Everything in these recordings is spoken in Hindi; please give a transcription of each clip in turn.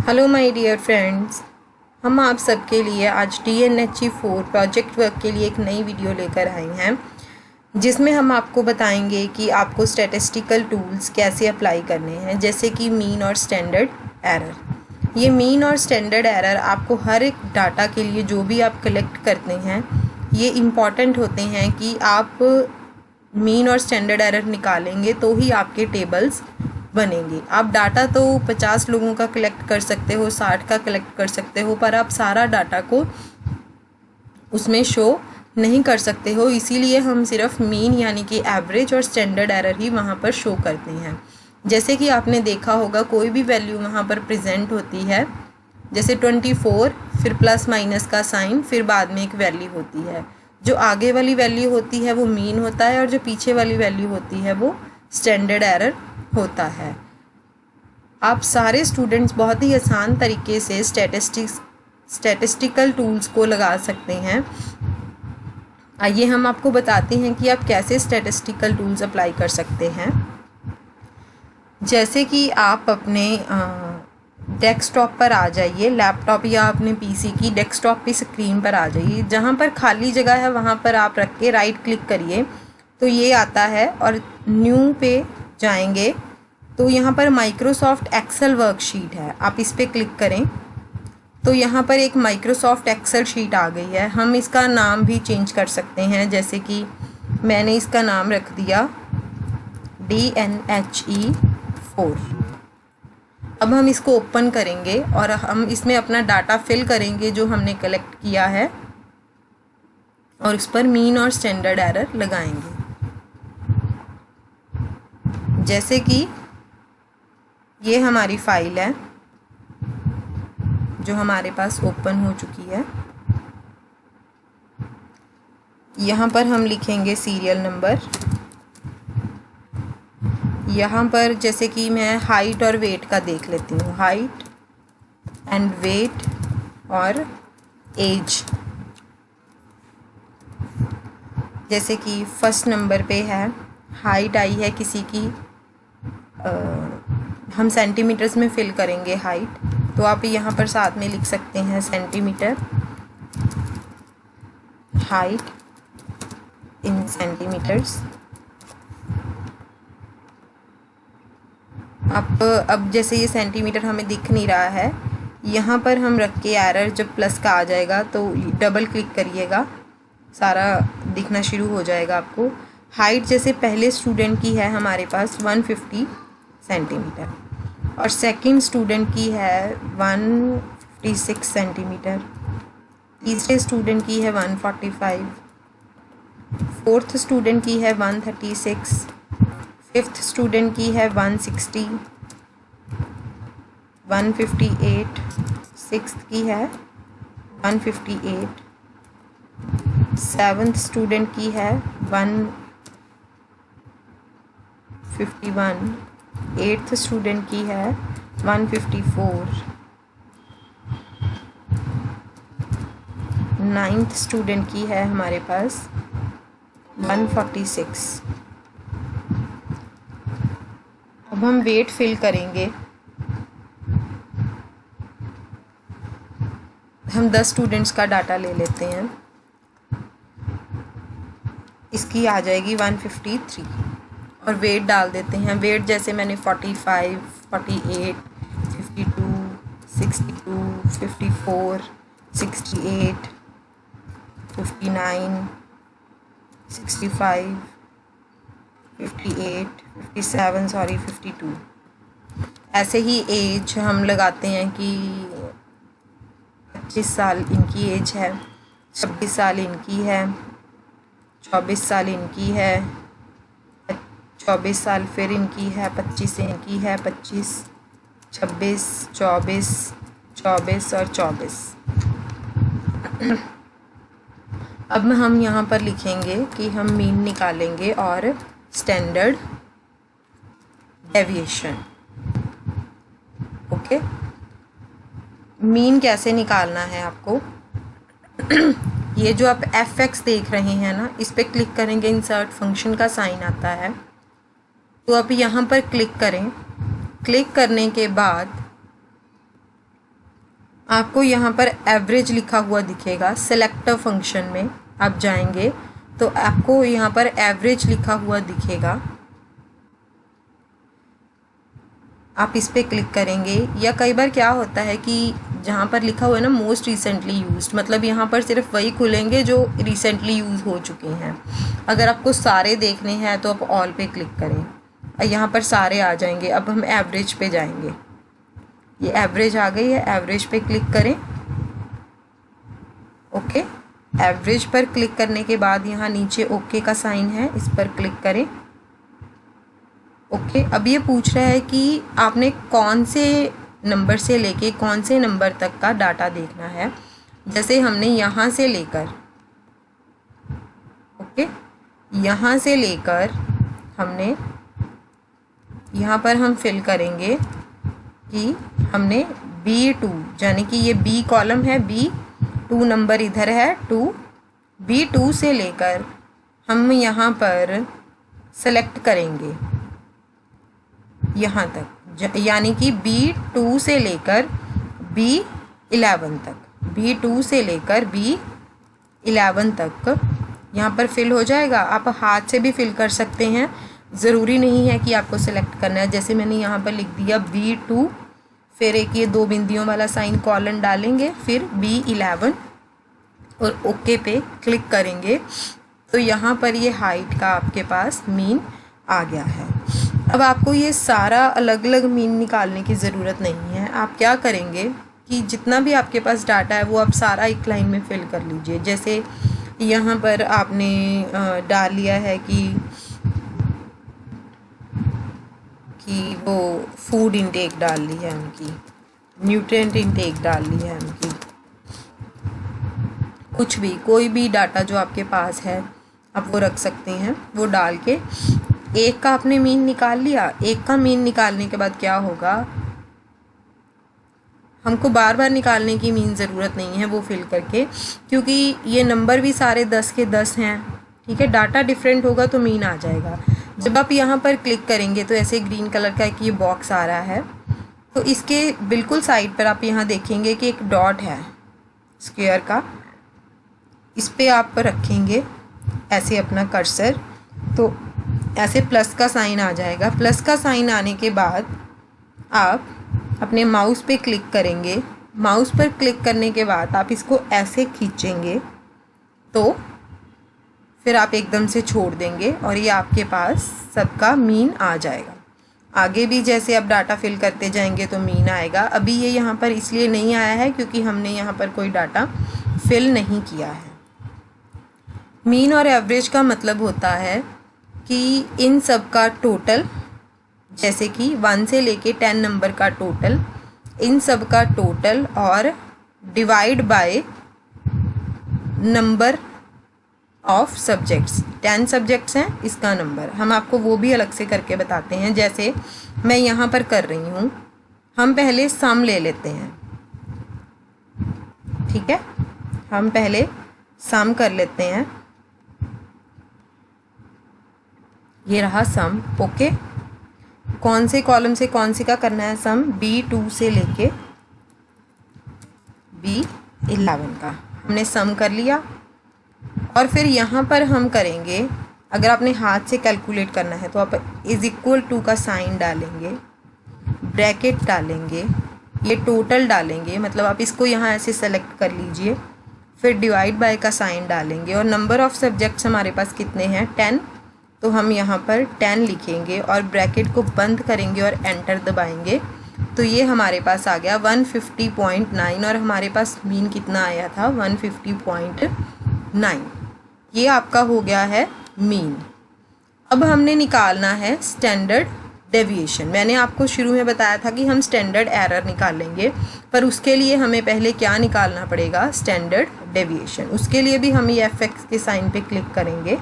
हेलो माय डियर फ्रेंड्स, हम आप सबके लिए आज DNHE4 प्रोजेक्ट वर्क के लिए एक नई वीडियो लेकर आए हैं जिसमें हम आपको बताएंगे कि आपको स्टैटिस्टिकल टूल्स कैसे अप्लाई करने हैं, जैसे कि मीन और स्टैंडर्ड एरर। ये मीन और स्टैंडर्ड एरर आपको हर एक डाटा के लिए जो भी आप कलेक्ट करते हैं ये इम्पॉर्टेंट होते हैं कि आप मीन और स्टैंडर्ड एरर निकालेंगे तो ही आपके टेबल्स बनेंगे। आप डाटा तो 50 लोगों का कलेक्ट कर सकते हो, 60 का कलेक्ट कर सकते हो, पर आप सारा डाटा को उसमें शो नहीं कर सकते हो। इसीलिए हम सिर्फ मीन यानी कि एवरेज और स्टैंडर्ड एरर ही वहाँ पर शो करते हैं। जैसे कि आपने देखा होगा कोई भी वैल्यू वहाँ पर प्रेजेंट होती है, जैसे 24 फिर प्लस माइनस का साइन, फिर बाद में एक वैल्यू होती है। जो आगे वाली वैल्यू होती है वो मीन होता है और जो पीछे वाली वैल्यू होती है वो स्टैंडर्ड एरर होता है। आप सारे स्टूडेंट्स बहुत ही आसान तरीके से स्टैटिस्टिकल टूल्स को लगा सकते हैं। आइए हम आपको बताते हैं कि आप कैसे स्टैटिस्टिकल टूल्स अप्लाई कर सकते हैं। जैसे कि आप अपने डेस्कटॉप पर आ जाइए, लैपटॉप या अपने पीसी की डेस्कटॉप की स्क्रीन पर आ जाइए। जहाँ पर खाली जगह है वहाँ पर आप रख के राइट क्लिक करिए तो ये आता है, और न्यू पे जाएंगे तो यहाँ पर माइक्रोसॉफ्ट एक्सेल वर्कशीट है, आप इस पर क्लिक करें तो यहाँ पर एक माइक्रोसॉफ्ट एक्सेल शीट आ गई है। हम इसका नाम भी चेंज कर सकते हैं, जैसे कि मैंने इसका नाम रख दिया DNHE4। अब हम इसको ओपन करेंगे और हम इसमें अपना डाटा फिल करेंगे जो हमने कलेक्ट किया है और उस पर मीन और स्टैंडर्ड एरर लगाएंगे। जैसे कि ये हमारी फाइल है जो हमारे पास ओपन हो चुकी है। यहाँ पर हम लिखेंगे सीरियल नंबर। यहाँ पर जैसे कि मैं हाइट और वेट का देख लेती हूँ, हाइट एंड वेट और एज। जैसे कि फर्स्ट नंबर पे है, हाइट आई है किसी की, हम सेंटीमीटर्स में फिल करेंगे हाइट, तो आप यहाँ पर साथ में लिख सकते हैं सेंटीमीटर, हाइट इन सेंटीमीटर्स। अब जैसे ये सेंटीमीटर हमें दिख नहीं रहा है, यहाँ पर हम रख के एरर जब प्लस का आ जाएगा तो डबल क्लिक करिएगा, सारा दिखना शुरू हो जाएगा आपको। हाइट जैसे पहले स्टूडेंट की है हमारे पास 150 सेंटीमीटर और सेकंड स्टूडेंट की है 156 सेंटीमीटर, तीसरे स्टूडेंट की है 145, फोर्थ स्टूडेंट की है 136, फिफ्थ स्टूडेंट की है 160, 158, सिक्स्थ की है 158, सेवन्थ स्टूडेंट की है 151, एट्थ स्टूडेंट की है 154, नाइन्थ स्टूडेंट की है हमारे पास 146। अब हम वेट फिल करेंगे। हम 10 स्टूडेंट्स का डाटा ले लेते हैं, इसकी आ जाएगी 153 और वेट डाल देते हैं। वेट जैसे मैंने 45, 48, 52, 62, 54, 68, 59, 65, 58, 57 सॉरी 52। ऐसे ही एज हम लगाते हैं कि 25 साल इनकी एज है, 26 साल इनकी है, 24 साल इनकी है, 24 साल फिर इनकी है, 25 इनकी है, 25, 26, 24, 24 और 24। अब हम यहाँ पर लिखेंगे कि हम मीन निकालेंगे और स्टैंडर्ड डेविएशन। ओके, मीन कैसे निकालना है आपको, ये जो आप fx देख रहे हैं ना, इस पर क्लिक करेंगे, इंसर्ट फंक्शन का साइन आता है, तो आप यहाँ पर क्लिक करें। क्लिक करने के बाद आपको यहाँ पर एवरेज लिखा हुआ दिखेगा। सेलेक्ट फंक्शन में आप जाएंगे तो आपको यहाँ पर एवरेज लिखा हुआ दिखेगा, आप इस पर क्लिक करेंगे। या कई बार क्या होता है कि जहाँ पर लिखा हुआ है ना मोस्ट रिसेंटली यूज्ड, मतलब यहाँ पर सिर्फ वही खुलेंगे जो रिसेंटली यूज़ हो चुके हैं। अगर आपको सारे देखने हैं तो आप ऑल पे क्लिक करें, यहाँ पर सारे आ जाएंगे। अब हम एवरेज पे जाएंगे, ये एवरेज आ गई है, एवरेज पे क्लिक करें। ओके, एवरेज पर क्लिक करने के बाद यहाँ नीचे ओके का साइन है, इस पर क्लिक करें। ओके, अब ये पूछ रहा है कि आपने कौन से नंबर से लेके कौन से नंबर तक का डाटा देखना है। जैसे हमने यहाँ से लेकर, ओके, यहाँ से लेकर हमने यहाँ पर हम फिल करेंगे कि हमने B2 यानी कि ये B कॉलम है, B2 नंबर इधर है 2, B2 से लेकर हम यहाँ पर सेलेक्ट करेंगे यहाँ तक, यानी कि B2 से लेकर B11 तक, B2 से लेकर B11 तक यहाँ पर फिल हो जाएगा। आप हाथ से भी फिल कर सकते हैं, ज़रूरी नहीं है कि आपको सेलेक्ट करना है। जैसे मैंने यहाँ पर लिख दिया B2, फिर एक ये 2 बिंदियों वाला साइन कॉलन डालेंगे, फिर B11 और ओके पे क्लिक करेंगे तो यहाँ पर ये हाइट का आपके पास मीन आ गया है। अब आपको ये सारा अलग अलग मीन निकालने की ज़रूरत नहीं है। आप क्या करेंगे कि जितना भी आपके पास डाटा है वो आप सारा एक लाइन में फिल कर लीजिए। जैसे यहाँ पर आपने डाल लिया है कि वो फूड इंटेक डाल ली है उनकी, न्यूट्रिएंट इंटेक डाल ली है उनकी, कुछ भी कोई भी डाटा जो आपके पास है आप वो रख सकते हैं। वो डाल के एक का आपने मीन निकाल लिया। एक का मीन निकालने के बाद क्या होगा, हमको बार बार निकालने की मीन ज़रूरत नहीं है वो फिल करके, क्योंकि ये नंबर भी सारे 10 के 10 हैं। ठीक है, डाटा डिफरेंट होगा तो मीन आ जाएगा। जब आप यहाँ पर क्लिक करेंगे तो ऐसे ग्रीन कलर का एक ये बॉक्स आ रहा है, तो इसके बिल्कुल साइड पर आप यहाँ देखेंगे कि एक डॉट है स्क्वायर का, इस पर आप रखेंगे ऐसे अपना कर्सर, तो ऐसे प्लस का साइन आ जाएगा। प्लस का साइन आने के बाद आप अपने माउस पे क्लिक करेंगे। माउस पर क्लिक करने के बाद आप इसको ऐसे खींचेंगे तो फिर आप एकदम से छोड़ देंगे और ये आपके पास सबका मीन आ जाएगा। आगे भी जैसे आप डाटा फिल करते जाएंगे तो मीन आएगा। अभी ये यहाँ पर इसलिए नहीं आया है क्योंकि हमने यहाँ पर कोई डाटा फिल नहीं किया है। मीन और एवरेज का मतलब होता है कि इन सब का टोटल, जैसे कि 1 से लेके 10 नंबर का टोटल, इन सब का टोटल और divide by number of subjects. 10 subjects हैं, इसका नंबर हम आपको वो भी अलग से करके बताते हैं। जैसे मैं यहाँ पर कर रही हूँ, हम पहले सम ले लेते हैं। ठीक है, हम पहले सम कर लेते हैं। ये रहा सम। ओके, कौन से कॉलम से कौन सी का करना है सम, B2 से लेके B11 का हमने सम कर लिया। और फिर यहाँ पर हम करेंगे, अगर आपने हाथ से कैलकुलेट करना है तो आप =2 का साइन डालेंगे, ब्रैकेट डालेंगे, ये टोटल डालेंगे, मतलब आप इसको यहाँ ऐसे सेलेक्ट कर लीजिए, फिर डिवाइड बाय का साइन डालेंगे और नंबर ऑफ़ सब्जेक्ट्स हमारे पास कितने हैं 10, तो हम यहाँ पर 10 लिखेंगे और ब्रैकेट को बंद करेंगे और एंटर दबाएंगे तो ये हमारे पास आ गया 150.9 और हमारे पास मीन कितना आया था 150.9। ये आपका हो गया है मीन। अब हमने निकालना है स्टैंडर्ड डेविएशन। मैंने आपको शुरू में बताया था कि हम स्टैंडर्ड एरर निकालेंगे, पर उसके लिए हमें पहले क्या निकालना पड़ेगा, स्टैंडर्ड डेविएशन। उसके लिए भी हम ये FX के साइन पे क्लिक करेंगे।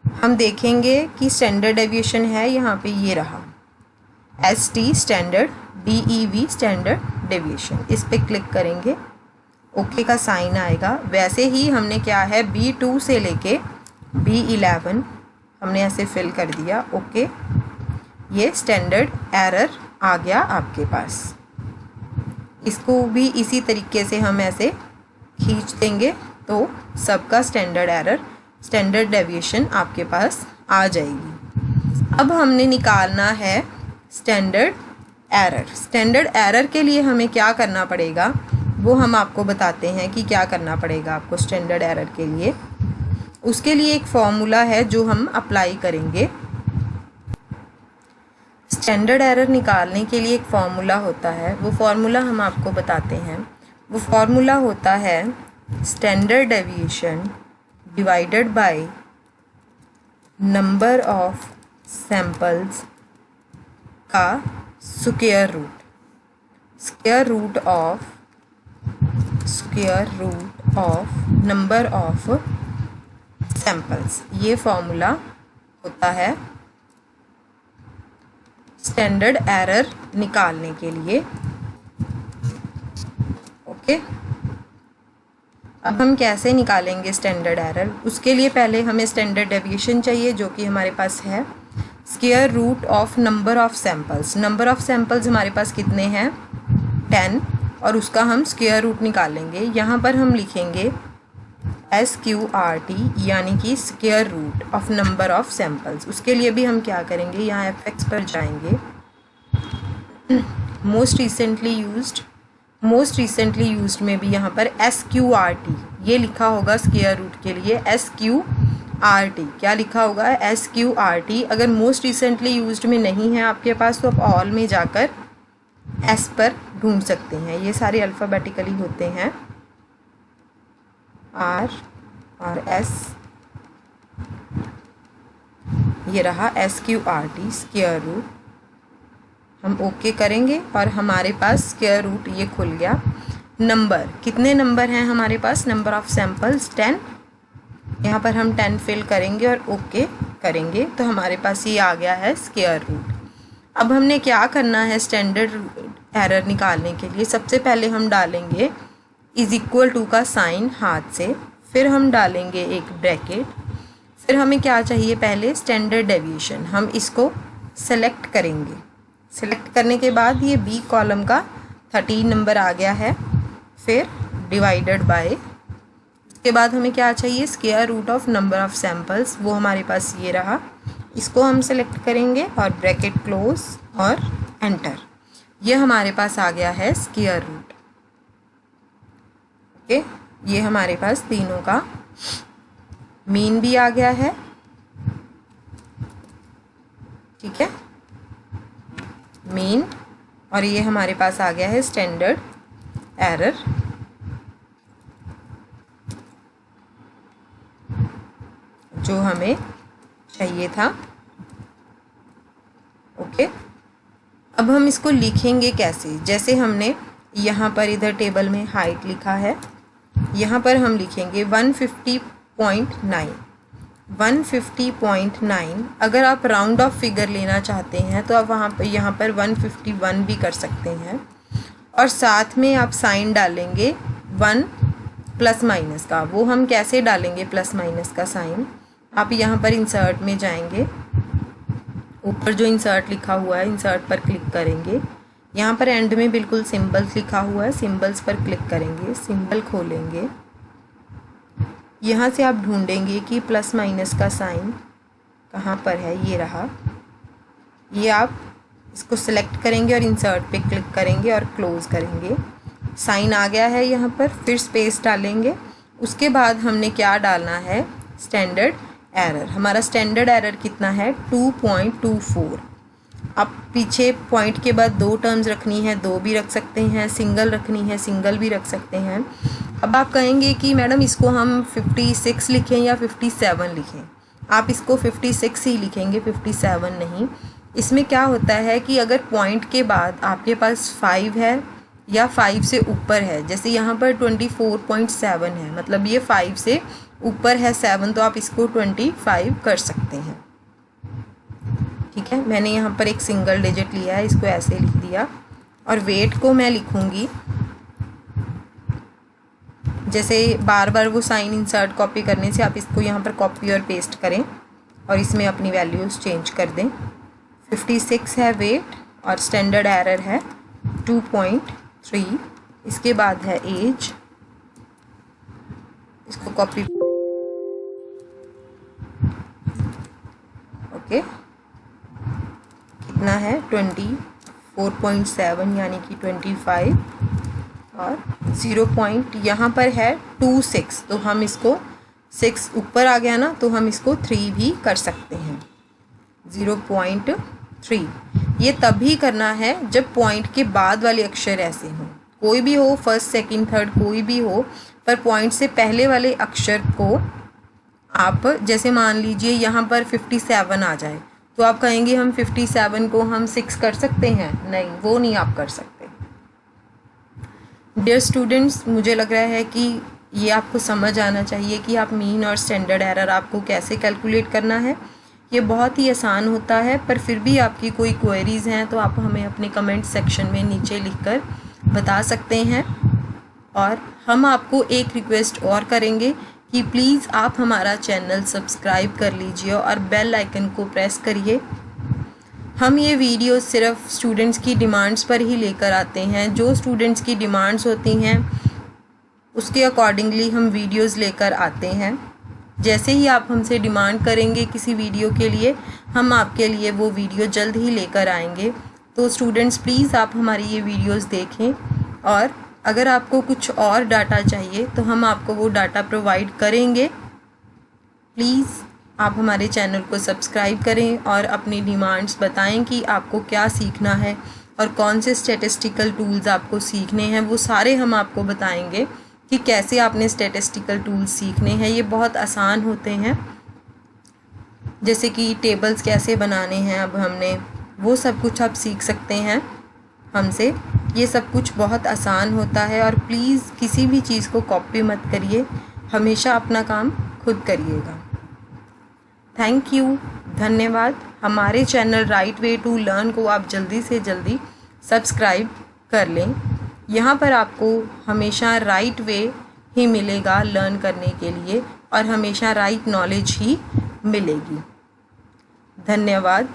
हम देखेंगे कि स्टैंडर्ड डेविएशन है यहाँ पे, ये रहा ST standard, DEV standard deviation. इस पे क्लिक करेंगे, ओके का साइन आएगा। वैसे ही हमने क्या है B2 से लेके B11 हमने ऐसे फिल कर दिया। ओके, ये स्टैंडर्ड एरर आ गया आपके पास। इसको भी इसी तरीके से हम ऐसे खींच देंगे तो सबका स्टैंडर्ड एरर, स्टैंडर्ड डेविएशन आपके पास आ जाएगी। अब हमने निकालना है स्टैंडर्ड एरर। स्टैंडर्ड एरर के लिए हमें क्या करना पड़ेगा वो हम आपको बताते हैं कि क्या करना पड़ेगा आपको स्टैंडर्ड एरर के लिए। उसके लिए एक फॉर्मूला है जो हम अप्लाई करेंगे। स्टैंडर्ड एरर निकालने के लिए एक फॉर्मूला होता है, वो फॉर्मूला हम आपको बताते हैं। वो फॉर्मूला होता है standard deviation divided by number of samples का square root, square root of number of samples. ये फॉर्मूला होता है स्टैंडर्ड एरर निकालने के लिए। ओके, अब हम कैसे निकालेंगे स्टैंडर्ड एरर? उसके लिए पहले हमें स्टैंडर्ड डेविएशन चाहिए जो कि हमारे पास है square root of number of samples. Number of samples हमारे पास कितने हैं? 10, और उसका हम स्क्वायर रूट निकालेंगे। यहाँ पर हम लिखेंगे SQRT यानी कि square root of number of samples. उसके लिए भी हम क्या करेंगे, यहाँ FX पर जाएंगे, मोस्ट रिसेंटली यूज्ड में भी यहाँ पर SQRT ये लिखा होगा स्क्वायर रूट के लिए। SQRT क्या लिखा होगा? SQRT। अगर मोस्ट रिसेंटली यूज्ड में नहीं है आपके पास तो आप ऑल में जाकर S पर ढूंढ सकते हैं। ये सारे अल्फ़ाबेटिकली होते हैं, R और S। ये रहा SQRT स्क्वायर रूट। हम ओके करेंगे और हमारे पास स्क्वायर रूट ये खुल गया। नंबर, कितने नंबर हैं हमारे पास? Number of samples 10। यहाँ पर हम 10 फिल करेंगे और ओके करेंगे तो हमारे पास ये आ गया है स्क्वायर रूट। अब हमने क्या करना है स्टैंडर्ड एरर निकालने के लिए? सबसे पहले हम डालेंगे इज इक्वल टू का साइन हाथ से, फिर हम डालेंगे एक ब्रैकेट, फिर हमें क्या चाहिए? पहले स्टैंडर्ड डेविएशन। हम इसको सेलेक्ट करेंगे। सेलेक्ट करने के बाद ये बी कॉलम का 13 नंबर आ गया है, फिर डिवाइडेड बाय, उसके बाद हमें क्या चाहिए? Square root of number of samples, वो हमारे पास ये रहा। इसको हम सेलेक्ट करेंगे और ब्रैकेट क्लोज और एंटर। ये हमारे पास आ गया है स्क्वायर रूट। ओके, ये हमारे पास तीनों का मीन भी आ गया है। ठीक है, मीन, और ये हमारे पास आ गया है स्टैंडर्ड एरर। जो हमें चाहिए था। ओके, अब हम इसको लिखेंगे कैसे? जैसे हमने यहाँ पर इधर टेबल में हाइट लिखा है, यहाँ पर हम लिखेंगे 150.9। 150.9। अगर आप राउंड ऑफ फिगर लेना चाहते हैं तो आप वहाँ पर यहाँ पर 151 भी कर सकते हैं, और साथ में आप साइन डालेंगे 1 प्लस माइनस का। वो हम कैसे डालेंगे प्लस माइनस का साइन? आप यहाँ पर इंसर्ट में जाएंगे, ऊपर जो इंसर्ट लिखा हुआ है इंसर्ट पर क्लिक करेंगे। यहाँ पर एंड में बिल्कुल सिंबल्स लिखा हुआ है, सिंबल्स पर क्लिक करेंगे, सिंबल खोलेंगे। यहाँ से आप ढूंढेंगे कि प्लस माइनस का साइन कहाँ पर है, ये रहा। ये आप इसको सिलेक्ट करेंगे और इंसर्ट पे क्लिक करेंगे और क्लोज़ करेंगे। साइन आ गया है यहाँ पर, फिर स्पेस डालेंगे। उसके बाद हमने क्या डालना है? Standard error. हमारा स्टैंडर्ड एरर कितना है? 2.24। आप पीछे पॉइंट के बाद 2 टर्म्स रखनी है, 2 भी रख सकते हैं, सिंगल रखनी है, सिंगल भी रख सकते हैं। अब आप कहेंगे कि मैडम इसको हम 56 लिखें या 57 लिखें? आप इसको 56 ही लिखेंगे, 57 नहीं। इसमें क्या होता है कि अगर पॉइंट के बाद आपके पास 5 है या 5 से ऊपर है, जैसे यहाँ पर 24.7 है, मतलब ये 5 से ऊपर है 7, तो आप इसको 25 कर सकते हैं। ठीक है, मैंने यहाँ पर एक सिंगल डिजिट लिया है, इसको ऐसे लिख दिया। और वेट को मैं लिखूँगी, जैसे बार बार वो साइन इंसर्ट कॉपी करने से आप इसको यहाँ पर कॉपी और पेस्ट करें और इसमें अपनी वैल्यूज़ चेंज कर दें। 56 है वेट और स्टैंडर्ड एरर है 2.34। इसके बाद है एज, इसको कॉपी, ओके, कितना है 24.7 यानी कि 25, और 0 पॉइंट यहाँ पर है 26, तो हम इसको 6 ऊपर आ गया ना, तो हम इसको 3 भी कर सकते हैं, 0.3। ये तभी करना है जब पॉइंट के बाद वाले अक्षर ऐसे हों, कोई भी हो, फर्स्ट सेकंड थर्ड कोई भी हो, पर पॉइंट से पहले वाले अक्षर को आप, जैसे मान लीजिए यहाँ पर 57 आ जाए, तो आप कहेंगे हम 57 को हम 6 कर सकते हैं, नहीं, वो नहीं आप कर सकते। डियर स्टूडेंट्स, मुझे लग रहा है कि ये आपको समझ आना चाहिए कि आप मीन और स्टैंडर्ड एरर आपको कैसे कैलकुलेट करना है। ये बहुत ही आसान होता है, पर फिर भी आपकी कोई क्वेरीज़ हैं तो आप हमें अपने कमेंट सेक्शन में नीचे लिखकर बता सकते हैं। और हम आपको एक रिक्वेस्ट और करेंगे कि प्लीज़ आप हमारा चैनल सब्सक्राइब कर लीजिए और बेल आइकन को प्रेस करिए। हम ये वीडियो सिर्फ स्टूडेंट्स की डिमांड्स पर ही लेकर आते हैं, जो स्टूडेंट्स की डिमांड्स होती हैं उसके अकॉर्डिंगली हम वीडियोस लेकर आते हैं। जैसे ही आप हमसे डिमांड करेंगे किसी वीडियो के लिए, हम आपके लिए वो वीडियो जल्द ही लेकर आएंगे। तो स्टूडेंट्स प्लीज़ आप हमारी ये वीडियोस देखें, और अगर आपको कुछ और डाटा चाहिए तो हम आपको वो डाटा प्रोवाइड करेंगे। प्लीज़ आप हमारे चैनल को सब्सक्राइब करें और अपनी डिमांड्स बताएं कि आपको क्या सीखना है और कौन से स्टैटिस्टिकल टूल्स आपको सीखने हैं, वो सारे हम आपको बताएंगे कि कैसे आपने स्टैटिस्टिकल टूल्स सीखने हैं। ये बहुत आसान होते हैं, जैसे कि टेबल्स कैसे बनाने हैं, अब हमने वो सब कुछ आप सीख सकते हैं हमसे। ये सब कुछ बहुत आसान होता है, और प्लीज़ किसी भी चीज़ को कॉपी मत करिए, हमेशा अपना काम खुद करिएगा। थैंक यू, धन्यवाद। हमारे channel right way to learn को आप जल्दी से जल्दी सब्सक्राइब कर लें। यहाँ पर आपको हमेशा राइट वे ही मिलेगा लर्न करने के लिए, और हमेशा राइट नॉलेज ही मिलेगी। धन्यवाद।